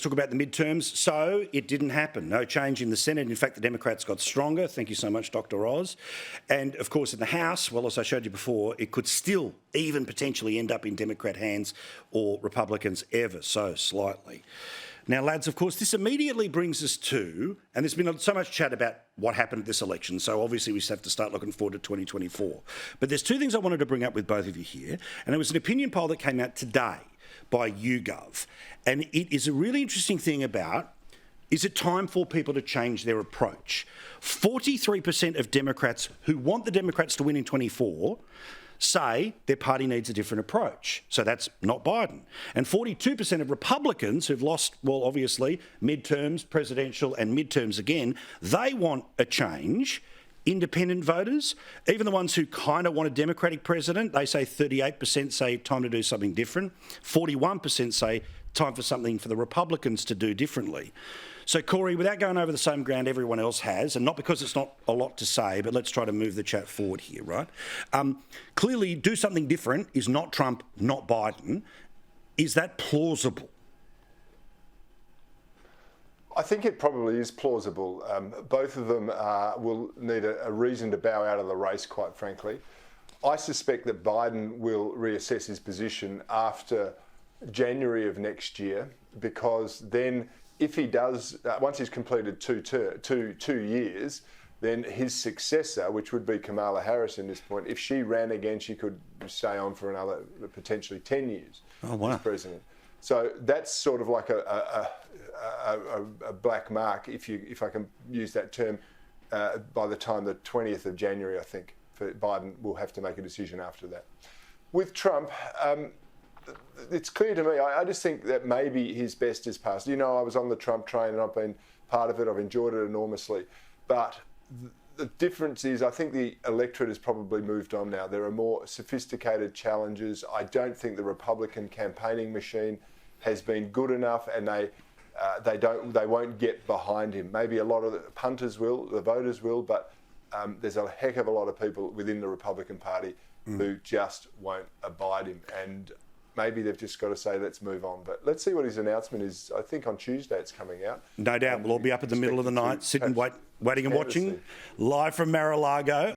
Talk about the midterms. So it didn't happen. No change in the Senate. In fact, the Democrats got stronger. Thank you so much, Dr. Oz. And of course, in the House, well, as I showed you before, it could still even potentially end up in Democrat hands or Republicans ever so slightly. Now, lads, of course, this immediately brings us to, and there's been so much chat about what happened at this election, so obviously we just have to start looking forward to 2024. But there's two things I wanted to bring up with both of you here, and it was an opinion poll that came out today by YouGov. And it is a really interesting thing about, is it time for people to change their approach? 43% of Democrats who want the Democrats to win in 24 say their party needs a different approach. So that's not Biden. And 42% of Republicans who've lost, well, obviously, midterms, presidential and midterms again, they want a change. Independent voters, even the ones who kind of want a Democratic president, they say 38% say time to do something different. 41% say time for something for the Republicans to do differently. So, Cory, without going over the same ground everyone else has, and not because it's not a lot to say, but let's try to move the chat forward here, right? Clearly, do something different is not Trump, not Biden. Is that plausible? I think it probably is plausible. Both of them will need a reason to bow out of the race, quite frankly. I suspect that Biden will reassess his position after January of next year, because then if he does, once he's completed two years, then his successor, which would be Kamala Harris in this point, if she ran again, she could stay on for another potentially 10 years as president. So that's sort of like a black mark, if I can use that term, by the time the 20th of January, I think, for Biden will have to make a decision after that. With Trump, it's clear to me, I just think that maybe his best is past. You know, I was on the Trump train and I've been part of it. I've enjoyed it enormously. But the difference is I think the electorate has probably moved on now. There are more sophisticated challenges. I don't think the Republican campaigning machine has been good enough, and they won't get behind him. Maybe a lot of the punters will, the voters will, but there's a heck of a lot of people within the Republican Party who just won't abide him. And maybe they've just got to say, let's move on. But let's see what his announcement is. I think on Tuesday it's coming out. No doubt. We'll all be up at the middle of the night, sitting, waiting and watching. Live from Mar-a-Lago.